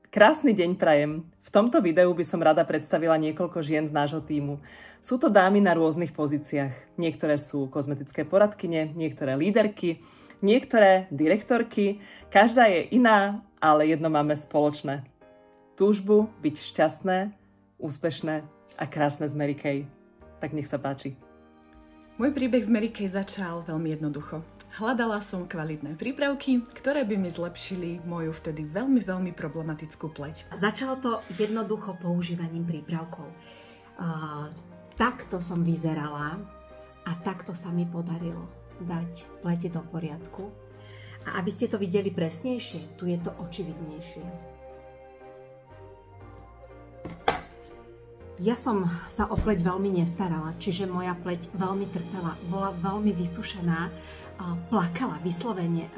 Krásny deň prajem. V tomto videu by som rada predstavila niekoľko žien z nášho tímu. Sú to dámy na rôznych pozíciách. Niektoré sú kozmetické poradkyne, niektoré líderky, niektoré direktorky. Každá je iná, ale jedno máme spoločné. Túžbu byť šťastné, úspešné a krásne z Mary Kay. Tak nech sa páči. Môj príbeh z Mary Kay začal veľmi jednoducho. Hľadala som kvalitné prípravky, ktoré by mi zlepšili moju vtedy veľmi problematickú pleť. Začalo to jednoducho používaním prípravkov. Takto som vyzerala a takto sa mi podarilo dať plete do poriadku. A aby ste to videli presnejšie, tu je to očividnejšie. Ja som sa o pleť veľmi nestarala, čiže moja pleť veľmi trpela, bola veľmi vysušená, plakala vyslovene,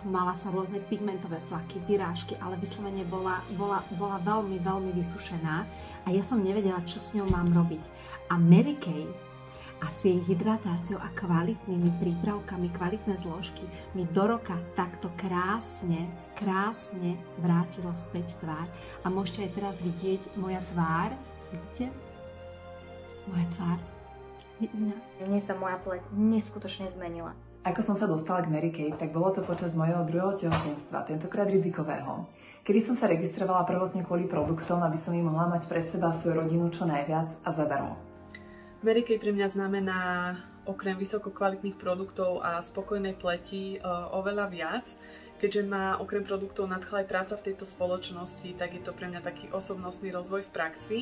mala som rôzne pigmentové flaky, vyrážky, ale vyslovene bola veľmi vysušená a ja som nevedela, čo s ňou mám robiť. A Mary Kay a s jej hydratáciou a kvalitnými prípravkami, kvalitné zložky mi do roka takto krásne vrátilo späť tvár. A môžete aj teraz vidieť moja tvár. Vidíte? Moja tvár je iná. Mne sa moja pleť neskutočne zmenila. Ako som sa dostala k Mary Kay, tak bolo to počas mojho druhého tehotenstva, tentokrát rizikového, kedy som sa registrovala prvotne kvôli produktom, aby som im mohla mať pre seba svoju rodinu čo najviac a zadarmo. Mary Kay pre mňa znamená okrem vysokokvalitných produktov a spokojnej pleti oveľa viac. Keďže ma okrem produktov nadchla aj práca v tejto spoločnosti, tak je to pre mňa taký osobnostný rozvoj v praxi.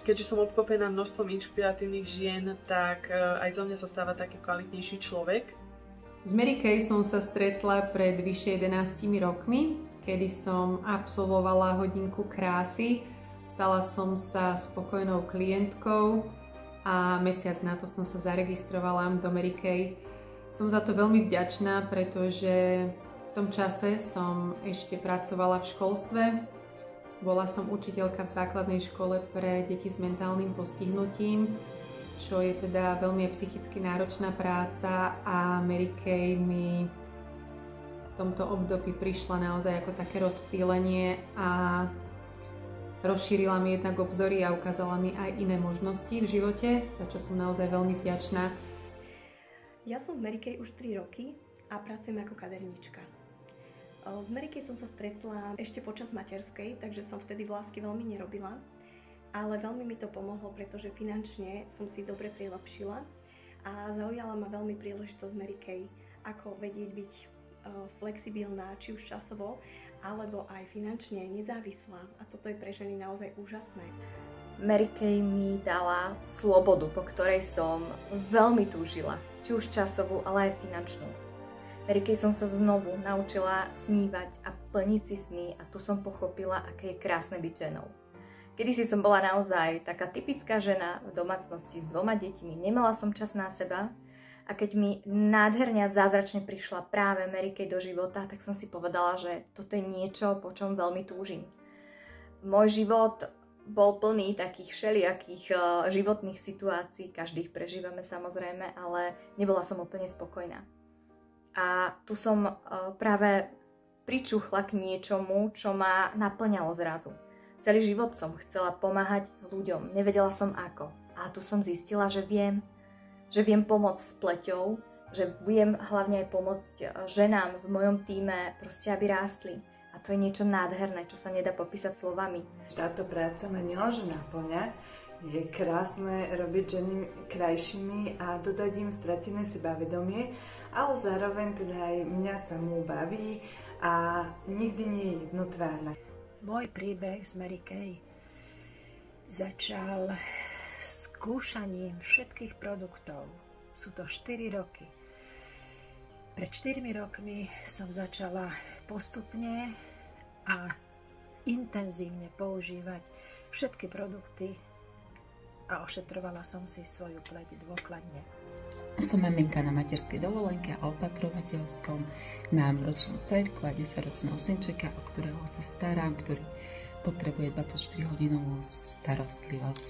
Keďže som obklopená množstvom inšpiratívnych žien, tak aj zo mňa sa stáva taký kvalitnejší človek. S Mary Kay som sa stretla pred vyše 11 rokmi, kedy som absolvovala hodinku krásy. Stala som sa spokojnou klientkou a mesiac na to som sa zaregistrovala do Mary Kay. Som za to veľmi vďačná, pretože v tom čase som ešte pracovala v školstve. Bola som učiteľka v základnej škole pre deti s mentálnym postihnutím, čo je teda veľmi psychicky náročná práca a Mary Kay mi v tomto období prišla naozaj ako také rozptýlenie a rozšírila mi jednak obzory a ukázala mi aj iné možnosti v živote, za čo som naozaj veľmi vďačná. Ja som v Mary Kay už 3 roky a pracujem ako kaderníčka. S Mary Kay som sa stretla ešte počas materskej, takže som vtedy vlásky veľmi nerobila. Ale veľmi mi to pomohlo, pretože finančne som si dobre prilepšila a zaujala ma veľmi príležitosť Mary Kay, ako vedieť byť flexibilná, či už časovo, alebo aj finančne nezávislá. A toto je pre ženy naozaj úžasné. Mary Kay mi dala slobodu, po ktorej som veľmi túžila, či už časovú, ale aj finančnú. Mary Kay som sa znovu naučila snívať a plniť si sny a tu som pochopila, aké je krásne byť ženou. Kedysi som bola naozaj taká typická žena v domácnosti s 2 deťmi, nemala som čas na seba a keď mi nádherne a zázračne prišla práve Mary Kay do života, tak som si povedala, že toto je niečo, po čom veľmi túžim. Môj život bol plný takých všelijakých životných situácií, každých prežívame samozrejme, ale nebola som úplne spokojná. A tu som práve pričuchla k niečomu, čo ma naplňalo zrazu. Celý život som chcela pomáhať ľuďom, nevedela som ako. A tu som zistila, že viem pomôcť s pleťou, že viem hlavne aj pomôcť ženám v mojom tíme, proste aby rástli. A to je niečo nádherné, čo sa nedá popísať slovami. Táto práca ma nielenže naplňa, je krásne robiť ženy krajšími a dodať im stratené sebavedomie, ale zároveň teda aj mňa samú baví a nikdy nie je jednotvárna. Môj príbeh z Mary Kay začal skúšaním všetkých produktov. Sú to 4 roky. Pred 4 rokmi som začala postupne a intenzívne používať všetky produkty a ošetrovala som si svoju pleť dôkladne. Som maminka na materskej dovolenke a opatrovateľskom. Mám ročnú dcerku a 10-ročného synčeka, o ktorého sa starám, ktorý potrebuje 24-hodinovú starostlivosť.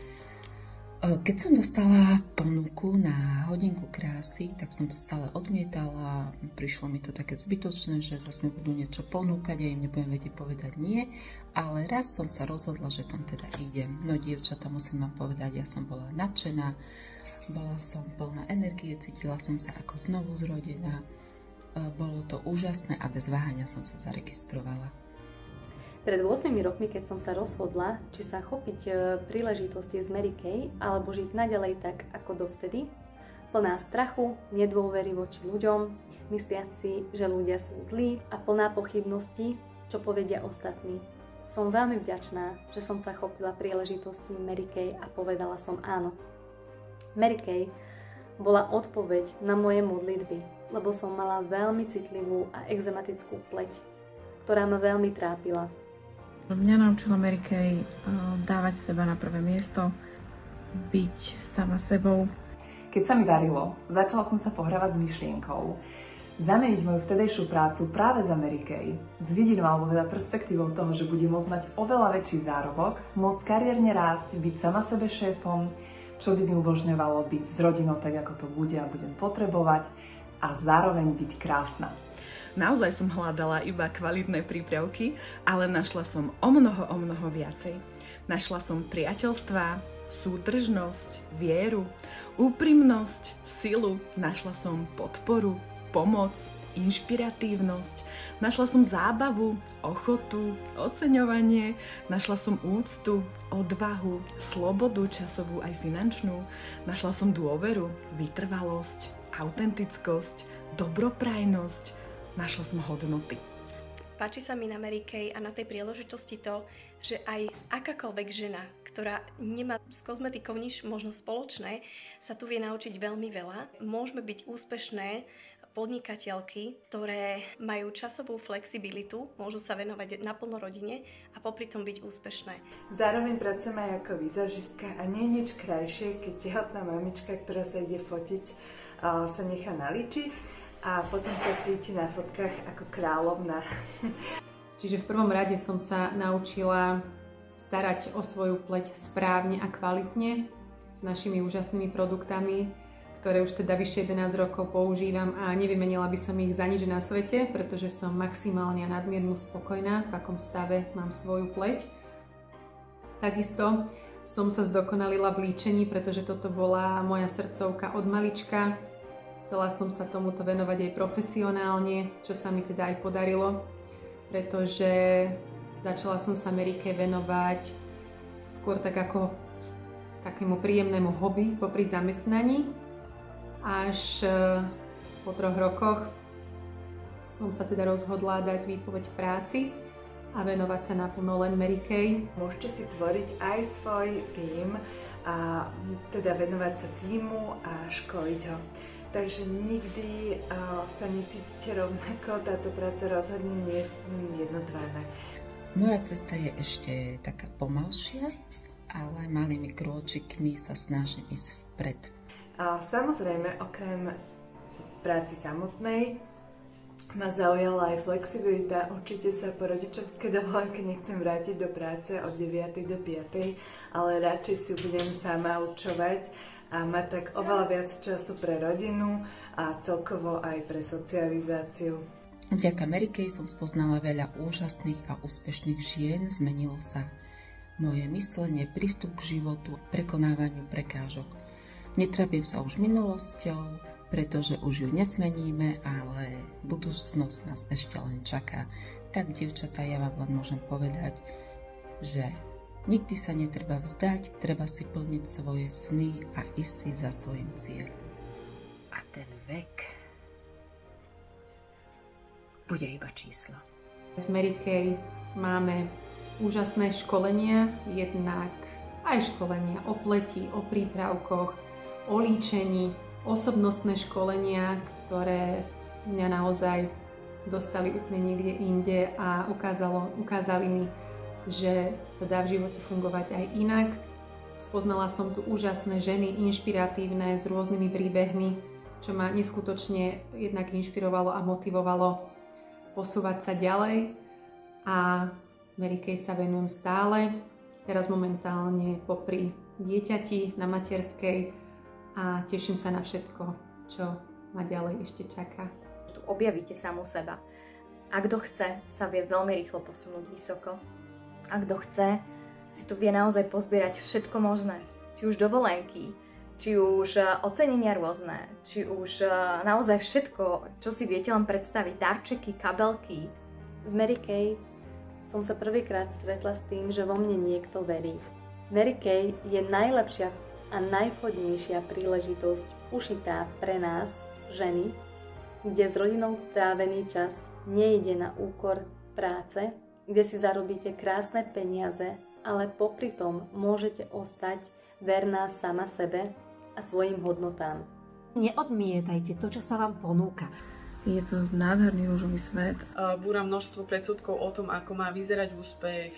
Keď som dostala ponuku na hodinku krásy, tak som to stále odmietala. Prišlo mi to také zbytočné, že zase mi budú niečo ponúkať, ja im nebudem vedieť povedať nie. Ale raz som sa rozhodla, že tam teda idem. No dievčatá, musím vám povedať, ja som bola nadšená, bola som plná energie, cítila som sa ako znovu zrodená. Bolo to úžasné a bez váhania som sa zaregistrovala. Pred 8 rokmi, keď som sa rozhodla, či sa chopiť príležitosti z Mary Kay, alebo žiť naďalej tak ako dovtedy, plná strachu, nedôvery voči ľuďom, mysliaci, že ľudia sú zlí a plná pochybností, čo povedia ostatní. Som veľmi vďačná, že som sa chopila príležitosti Mary Kay a povedala som áno. Mary Kay bola odpoveď na moje modlitby, lebo som mala veľmi citlivú a exematickú pleť, ktorá ma veľmi trápila. Mňa naučila Mary Kay dávať seba na prvé miesto, byť sama sebou. Keď sa mi darilo, začala som sa pohrávať s myšlienkou zameniť moju vtedejšiu prácu práve za Mary Kay s vidinou alebo teda perspektívou toho, že budem môcť mať oveľa väčší zárobok, môcť kariérne rásť, byť sama sebe šéfom, čo by mi umožňovalo byť s rodinou tak, ako to bude a budem potrebovať a zároveň byť krásna. Naozaj som hľadala iba kvalitné prípravky, ale našla som o mnoho viacej. Našla som priateľstvá, súdržnosť, vieru, úprimnosť, silu, našla som podporu, pomoc, inšpiratívnosť, našla som zábavu, ochotu, oceňovanie, našla som úctu, odvahu, slobodu časovú aj finančnú, našla som dôveru, vytrvalosť, autentickosť, dobroprajnosť, našla som hodnoty. Páči sa mi na Mary Kay a na tej príležitosti to, že aj akákoľvek žena, ktorá nemá s kozmetikou nič možno spoločné, sa tu vie naučiť veľmi veľa. Môžeme byť úspešné podnikateľky, ktoré majú časovú flexibilitu, môžu sa venovať naplno rodine a popri tom byť úspešné. Zároveň pracujem aj ako vizažistka a nie je nič krajšie, keď tehotná mamička, ktorá sa ide fotiť, sa nechá naličiť a potom sa cíti na fotkách ako kráľovna. Čiže v prvom rade som sa naučila starať o svoju pleť správne a kvalitne s našimi úžasnými produktami, ktoré už teda vyššie 11 rokov používam a nevymenila by som ich za nič na svete, pretože som maximálne a nadmiernu spokojná, v akom stave mám svoju pleť. Takisto som sa zdokonalila v líčení, pretože toto bola moja srdcovka od malička. Chcela som sa tomuto venovať aj profesionálne, čo sa mi teda aj podarilo, pretože začala som sa Mary Kay venovať skôr tak ako takému príjemnému hobby popri zamestnaní. Až po 3 rokoch som sa teda rozhodla dať výpoveď v práci a venovať sa naplno len Mary Kay. Môžete si tvoriť aj svoj tím a teda venovať sa tímu a školiť ho. Takže nikdy sa necítite rovnako, táto práca rozhodne nie je jednotvárna. Moja cesta je ešte taká pomalšia, ale malými krôčikmi sa snažím ísť vpred. Samozrejme, okrem práci samotnej ma zaujala aj flexibilita. Určite sa po rodičovskej dovolenke nechcem vrátiť do práce od 9. do 5. ale radšej si budem sama učovať a mať tak oveľa viac času pre rodinu a celkovo aj pre socializáciu. Vďaka Mary Kay som spoznala veľa úžasných a úspešných žien, zmenilo sa moje myslenie, prístup k životu, prekonávaniu prekážok. Netrapím sa už minulosťou, pretože už ju nesmeníme, ale budúcnosť nás ešte len čaká. Tak, dievčatá, ja vám len môžem povedať, že nikdy sa netreba vzdať, treba si plniť svoje sny a ísť si za svojím cieľom. A ten vek bude iba číslo. V Mary Kay máme úžasné školenia, jednak aj školenia o pleti, o prípravkoch, o líčení, osobnostné školenia, ktoré mňa naozaj dostali úplne niekde inde a ukázali mi, že sa dá v živote fungovať aj inak. Spoznala som tu úžasné ženy, inšpiratívne, s rôznymi príbehmi, čo ma neskutočne jednak inšpirovalo a motivovalo posúvať sa ďalej. A Mary Kay sa venujem stále. Teraz momentálne popri dieťati na materskej a teším sa na všetko, čo ma ďalej ešte čaká. Tu objavíte samu seba. A kto chce, sa vie veľmi rýchlo posunúť vysoko. A kto chce, si tu vie naozaj pozbierať všetko možné. Či už dovolenky, či už ocenenia rôzne, či už naozaj všetko, čo si viete len predstaviť, darčeky, kabelky. V Mary Kay som sa prvýkrát stretla s tým, že vo mne niekto verí. Mary Kay je najlepšia a najvhodnejšia príležitosť ušitá pre nás, ženy, kde s rodinou trávený čas nejde na úkor práce, kde si zarobíte krásne peniaze, ale popri tom môžete ostať verná sama sebe a svojim hodnotám. Neodmietajte to, čo sa vám ponúka. Je to nádherný rúžový svet. Búra množstvo predsudkov o tom, ako má vyzerať úspech.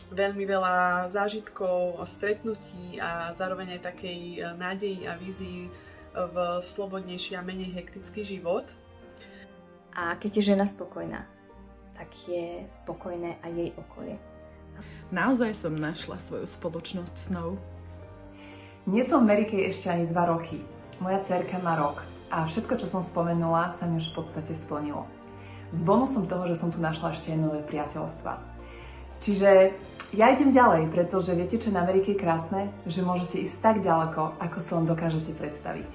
Veľmi veľa zážitkov, stretnutí a zároveň aj takej nádeji a vízii v slobodnejší a menej hektický život. A keď je žena spokojná, tak je spokojné aj jej okolie. Naozaj som našla svoju spoločnosť snov. Nie som v Mary Kay ešte ani 2 roky. Moja dcerka má rok a všetko, čo som spomenula, sa mi už v podstate splnilo. S bonusom toho, že som tu našla ešte aj nové priateľstva. Čiže ja idem ďalej, pretože viete, čo na Mary Kay krásne? Že môžete ísť tak ďaleko, ako si len dokážete predstaviť.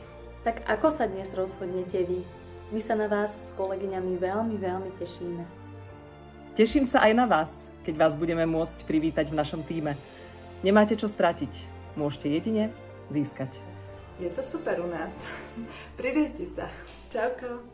Tak ako sa dnes rozhodnete vy? My sa na vás s kolegyňami veľmi, veľmi tešíme. Teším sa aj na vás, keď vás budeme môcť privítať v našom tíme. Nemáte čo stratiť, môžete jedine získať. Je to super u nás. Pridajte sa. Čauko.